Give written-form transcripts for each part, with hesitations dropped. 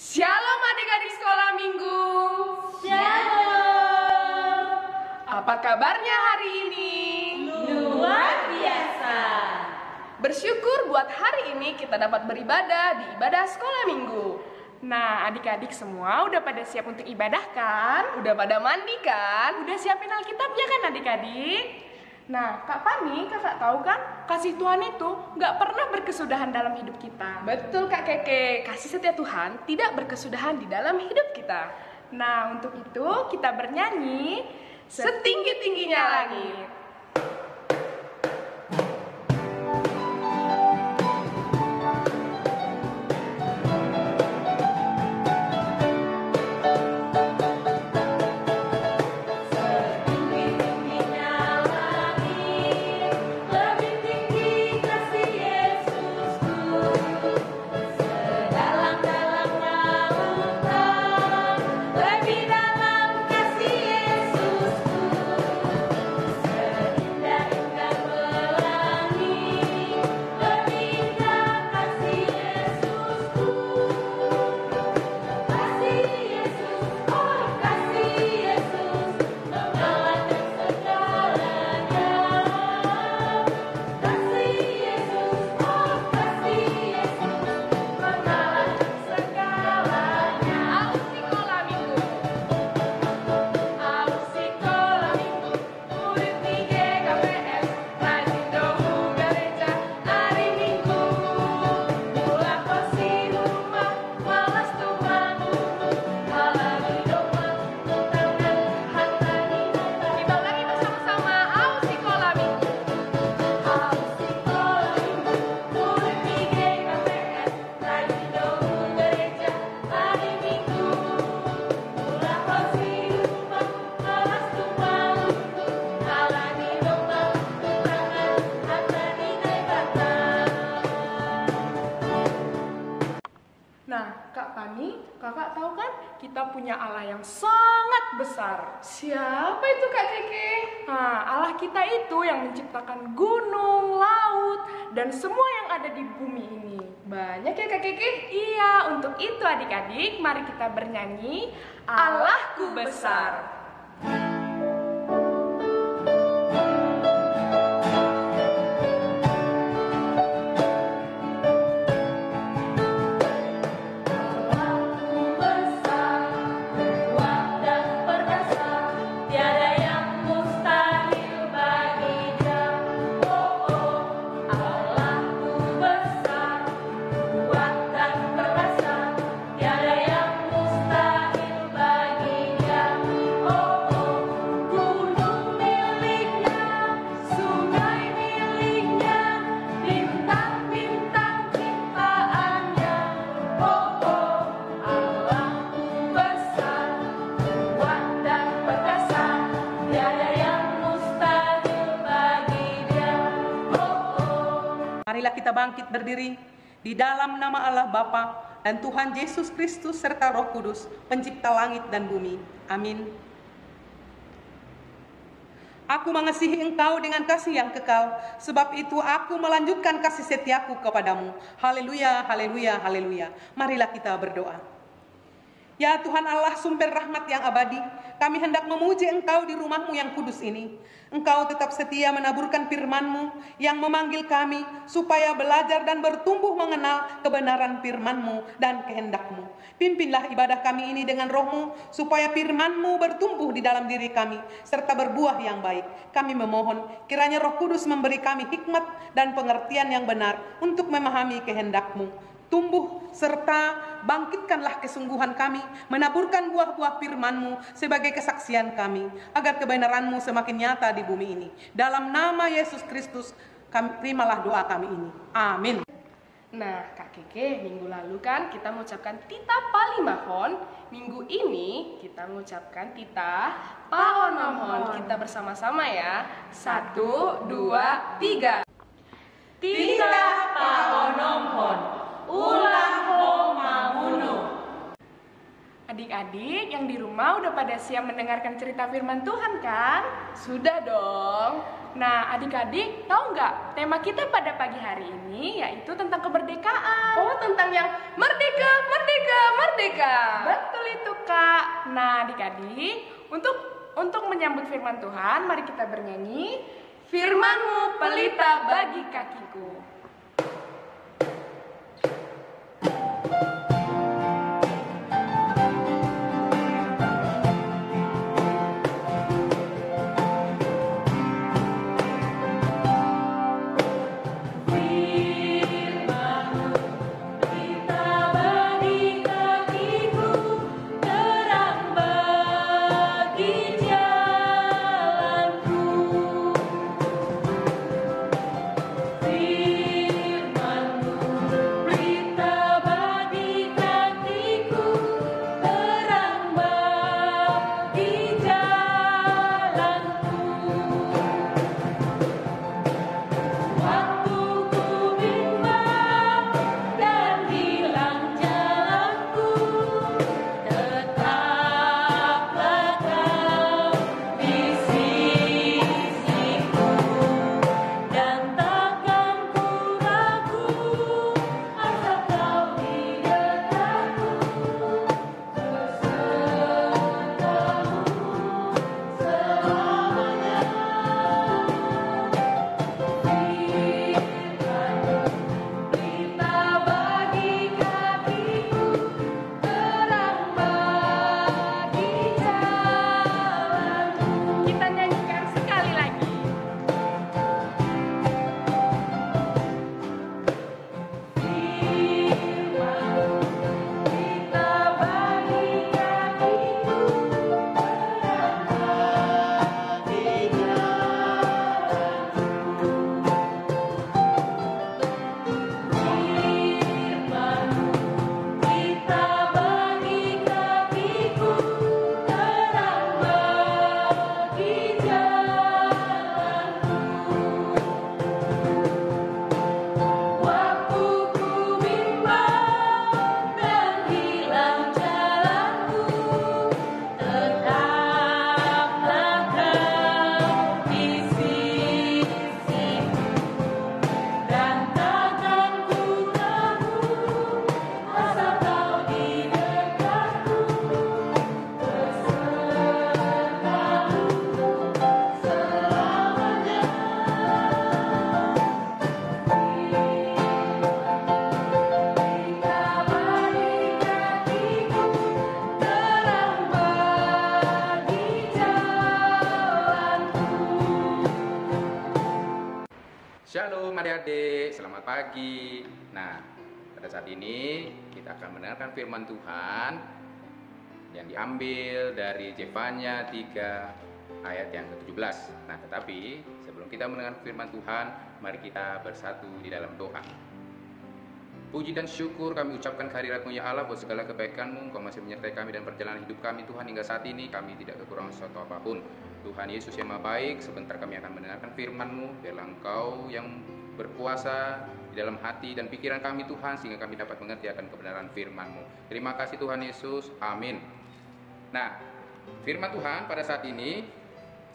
Shalom adik-adik sekolah minggu. Shalom. Apa kabarnya hari ini? Luar biasa. Bersyukur buat hari ini kita dapat beribadah di ibadah sekolah minggu. Nah, adik-adik semua udah pada siap untuk ibadah kan? Udah pada mandi kan? Udah siapin Alkitabnya kan adik-adik? Nah, Kak Pani, kakak tahu kan? Kasih Tuhan itu nggak pernah berkesudahan dalam hidup kita. Betul Kak Keke, kasih setia Tuhan tidak berkesudahan di dalam hidup kita. Nah, untuk itu kita bernyanyi Setinggi-tingginya langit. Nah, Kak Pani, kakak tahu kan kita punya Allah yang sangat besar. Siapa itu Kak Keke? Nah, Allah kita itu yang menciptakan gunung, laut, dan semua yang ada di bumi ini. Banyak ya Kak Keke? Iya, untuk itu adik-adik, mari kita bernyanyi Allahku besar. Marilah kita bangkit berdiri di dalam nama Allah Bapa dan Tuhan Yesus Kristus serta Roh Kudus, pencipta langit dan bumi. Amin. Aku mengasihi engkau dengan kasih yang kekal, sebab itu aku melanjutkan kasih setiaku kepadamu. Haleluya, haleluya, haleluya. Marilah kita berdoa. Ya Tuhan Allah, sumber rahmat yang abadi, kami hendak memuji Engkau di rumah-Mu yang kudus ini. Engkau tetap setia menaburkan firman-Mu yang memanggil kami supaya belajar dan bertumbuh mengenal kebenaran firman-Mu dan kehendak-Mu. Pimpinlah ibadah kami ini dengan Roh-Mu supaya firman-Mu bertumbuh di dalam diri kami serta berbuah yang baik. Kami memohon kiranya Roh Kudus memberi kami hikmat dan pengertian yang benar untuk memahami kehendak-Mu. Tumbuh serta bangkitkanlah kesungguhan kami, menaburkan buah-buah firman-Mu sebagai kesaksian kami, agar kebenaran-Mu semakin nyata di bumi ini. Dalam nama Yesus Kristus, terimalah doa kami ini. Amin. Nah, Kak Keke, minggu lalu kan kita mengucapkan Tita Palimahon. Minggu ini kita mengucapkan Tita Paonomhon. Kita bersama-sama ya. 1, 2, 3. Tita Paonomhon. Ulang ho mamuno. Adik-adik yang di rumah udah pada siap mendengarkan cerita firman Tuhan kan? Sudah dong. Nah, adik-adik tahu nggak tema kita pada pagi hari ini yaitu tentang kemerdekaan. Oh, tentang yang merdeka, merdeka, merdeka. merdeka. Betul itu, Kak. Nah, adik-adik, untuk menyambut firman Tuhan, mari kita bernyanyi Firman-Mu pelita bagi kakiku. Kita nyanyikan sekali lagi. Shalom adik-adik, selamat pagi. Nah, pada saat ini kita akan mendengarkan firman Tuhan yang diambil dari Zefanya 3 ayat yang ke-17. Nah, tetapi sebelum kita mendengarkan firman Tuhan, mari kita bersatu di dalam doa. Puji dan syukur kami ucapkan kehadirat-Mu ya Allah buat segala kebaikan-Mu. Engkau masih menyertai kami dan perjalanan hidup kami Tuhan hingga saat ini. Kami tidak kekurangan sesuatu apapun. Tuhan Yesus yang Maha Baik, sebentar kami akan mendengarkan firman-Mu. Biarlah Engkau yang berkuasa di dalam hati dan pikiran kami Tuhan, sehingga kami dapat mengerti akan kebenaran firman-Mu. Terima kasih Tuhan Yesus, amin. Nah, firman Tuhan pada saat ini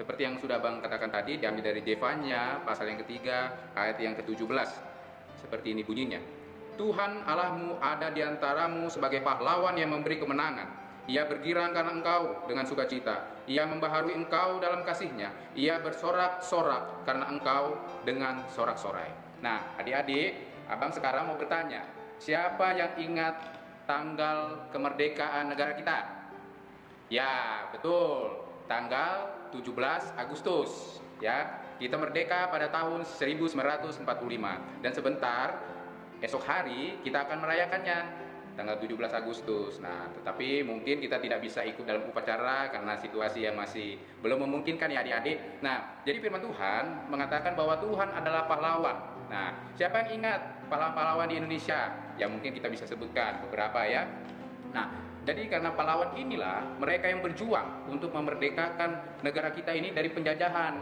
seperti yang sudah Bang katakan tadi, diambil dari Zefanya pasal yang ketiga ayat yang ke-17. Seperti ini bunyinya. Tuhan Allahmu ada di antaramu sebagai pahlawan yang memberi kemenangan. Ia bergirang karena engkau dengan sukacita. Ia membaharui engkau dalam kasihnya. Ia bersorak-sorak karena engkau dengan sorak-sorai. Nah, adik-adik, Abang sekarang mau bertanya, siapa yang ingat tanggal kemerdekaan negara kita? Ya, betul. Tanggal 17 Agustus. Ya, kita merdeka pada tahun 1945. Dan sebentar, esok hari kita akan merayakannya. Tanggal 17 Agustus. Nah, tetapi mungkin kita tidak bisa ikut dalam upacara karena situasi yang masih belum memungkinkan ya adik-adik. Nah, jadi firman Tuhan mengatakan bahwa Tuhan adalah pahlawan. Nah, siapa yang ingat pahlawan-pahlawan di Indonesia? Ya mungkin kita bisa sebutkan beberapa ya. Nah, jadi karena pahlawan inilah mereka yang berjuang untuk memerdekakan negara kita ini dari penjajahan.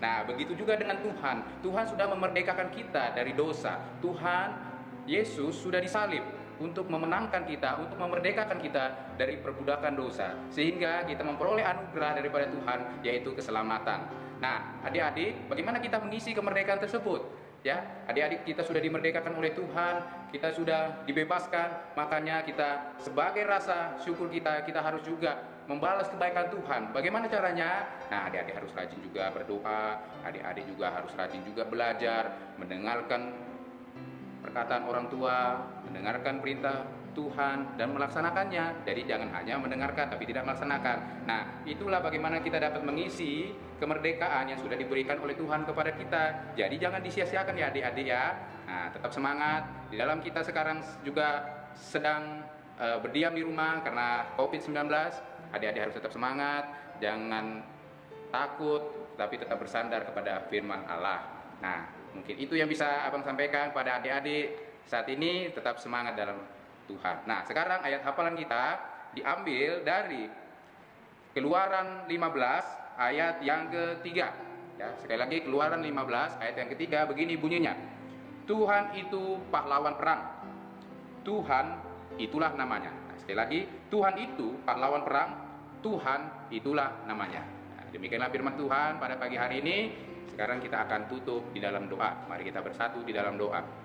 Nah, begitu juga dengan Tuhan. Tuhan sudah memerdekakan kita dari dosa. Tuhan Yesus sudah disalib untuk memenangkan kita, untuk memerdekakan kita dari perbudakan dosa, sehingga kita memperoleh anugerah daripada Tuhan, yaitu keselamatan. Nah, adik-adik, bagaimana kita mengisi kemerdekaan tersebut? Ya, adik-adik kita sudah dimerdekakan oleh Tuhan, kita sudah dibebaskan, makanya kita sebagai rasa syukur kita harus juga membalas kebaikan Tuhan. Bagaimana caranya? Nah, adik-adik harus rajin juga berdoa, adik-adik juga harus rajin juga belajar, mendengarkan perkataan orang tua, mendengarkan perintah Tuhan dan melaksanakannya. Jadi jangan hanya mendengarkan tapi tidak melaksanakan. Nah, itulah bagaimana kita dapat mengisi kemerdekaan yang sudah diberikan oleh Tuhan kepada kita. Jadi jangan disia-siakan ya adik-adik ya. Nah, tetap semangat. Di dalam kita sekarang juga sedang berdiam di rumah karena COVID-19. Adik-adik harus tetap semangat, jangan takut, tapi tetap bersandar kepada firman Allah. Nah, mungkin itu yang bisa Abang sampaikan pada adik-adik saat ini, tetap semangat dalam Tuhan. Nah, sekarang ayat hafalan kita diambil dari Keluaran 15 ayat yang ketiga. Ya, sekali lagi Keluaran 15 ayat yang ketiga begini bunyinya. Tuhan itu pahlawan perang. Tuhan itulah namanya. Nah, sekali lagi, Tuhan itu pahlawan perang. Tuhan itulah namanya. Nah, demikianlah firman Tuhan pada pagi hari ini. Sekarang kita akan tutup di dalam doa. Mari kita bersatu di dalam doa.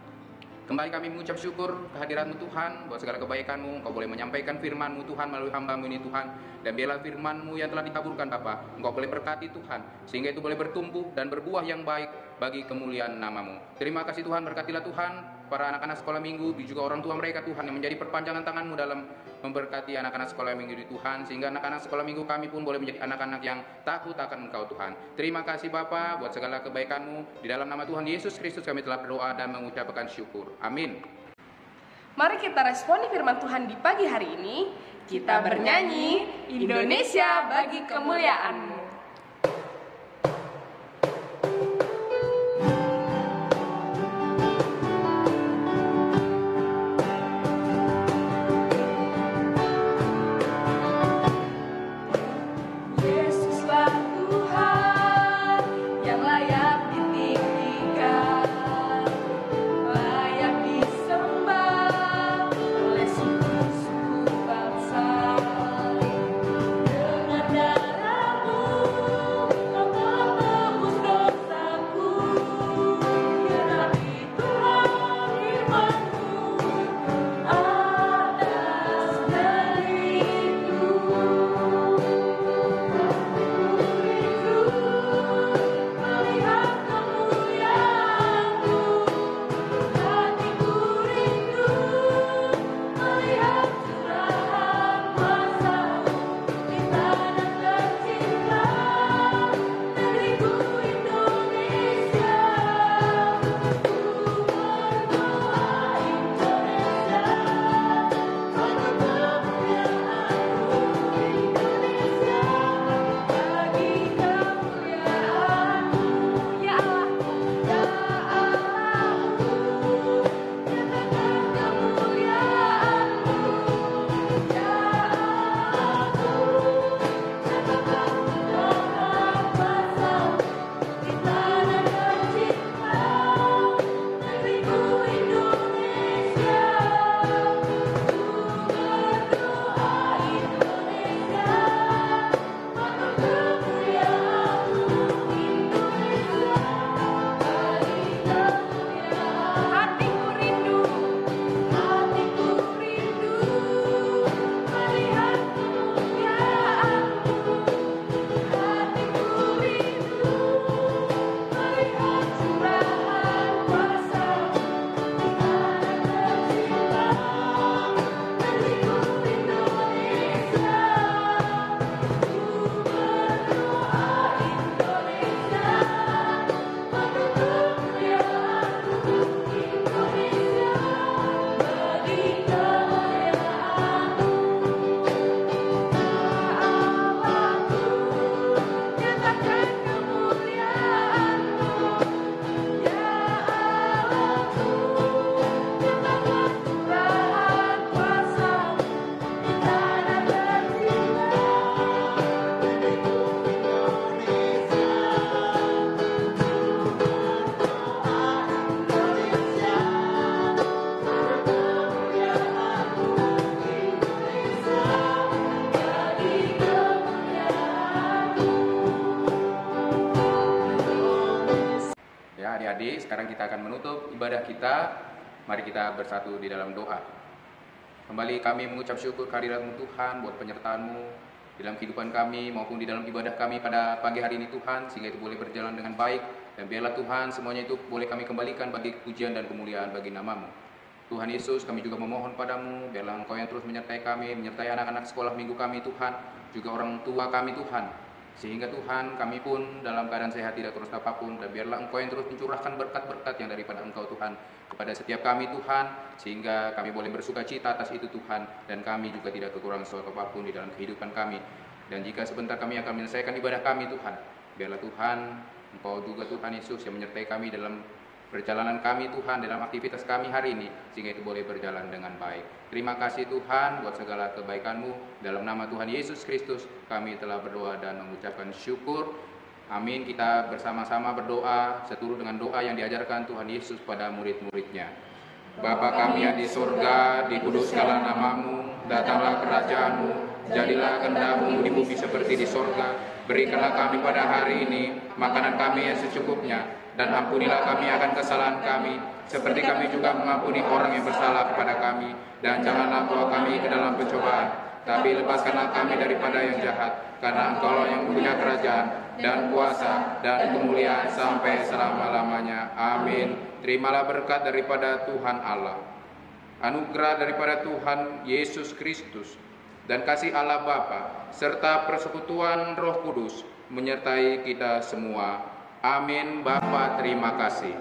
Kembali kami mengucap syukur kehadiran-Mu Tuhan, buat segala kebaikan-Mu. Engkau boleh menyampaikan firman-Mu Tuhan melalui hamba-Mu ini Tuhan. Dan biarlah firman-Mu yang telah ditaburkan Bapa, Engkau boleh berkati Tuhan, sehingga itu boleh bertumbuh dan berbuah yang baik bagi kemuliaan nama-Mu. Terima kasih Tuhan, berkatilah Tuhan para anak-anak sekolah minggu, juga orang tua mereka Tuhan, yang menjadi perpanjangan tangan-Mu dalam memberkati anak-anak sekolah minggu di Tuhan, sehingga anak-anak sekolah minggu kami pun boleh menjadi anak-anak yang takut akan Engkau Tuhan. Terima kasih Bapa buat segala kebaikan-Mu. Di dalam nama Tuhan Yesus Kristus kami telah berdoa dan mengucapkan syukur. Amin. Mari kita responi firman Tuhan di pagi hari ini. Kita bernyanyi Indonesia bagi kemuliaan-Mu. Dengan darah-Mu sekarang kita akan menutup ibadah kita. Mari kita bersatu di dalam doa. Kembali kami mengucap syukur kehadirat-Mu Tuhan buat penyertaan-Mu di dalam kehidupan kami maupun di dalam ibadah kami pada pagi hari ini Tuhan, sehingga itu boleh berjalan dengan baik. Dan biarlah Tuhan semuanya itu boleh kami kembalikan bagi pujian dan kemuliaan bagi nama-Mu. Tuhan Yesus, kami juga memohon padamu, biarlah Engkau yang terus menyertai kami, menyertai anak-anak sekolah minggu kami Tuhan, juga orang tua kami Tuhan, sehingga Tuhan kami pun dalam keadaan sehat tidak kurang apapun, dan biarlah Engkau yang terus mencurahkan berkat-berkat yang daripada Engkau Tuhan kepada setiap kami Tuhan, sehingga kami boleh bersuka cita atas itu Tuhan, dan kami juga tidak kekurangan sesuatu apapun di dalam kehidupan kami. Dan jika sebentar kami akan menyelesaikan ibadah kami Tuhan, biarlah Tuhan Engkau juga Tuhan Yesus yang menyertai kami dalam perjalanan kami Tuhan, dalam aktivitas kami hari ini, sehingga itu boleh berjalan dengan baik. Terima kasih Tuhan buat segala kebaikan-Mu. Dalam nama Tuhan Yesus Kristus kami telah berdoa dan mengucapkan syukur. Amin. Kita bersama-sama berdoa seturut dengan doa yang diajarkan Tuhan Yesus pada murid-muridnya. Bapa kami yang di surga, dikuduskanlah nama-Mu, datanglah kerajaan-Mu, jadilah kehendak-Mu di bumi seperti di surga. Berikanlah kami pada hari ini makanan kami yang secukupnya, dan ampunilah kami akan kesalahan kami, seperti kami juga mengampuni orang yang bersalah kepada kami. Dan janganlah bawa kami ke dalam pencobaan, tapi lepaskanlah kami daripada yang jahat, karena Engkau yang punya kerajaan dan kuasa dan kemuliaan sampai selama-lamanya. Amin. Terimalah berkat daripada Tuhan Allah, anugerah daripada Tuhan Yesus Kristus, dan kasih Allah Bapa serta persekutuan Roh Kudus menyertai kita semua. Amin. Bapa, terima kasih.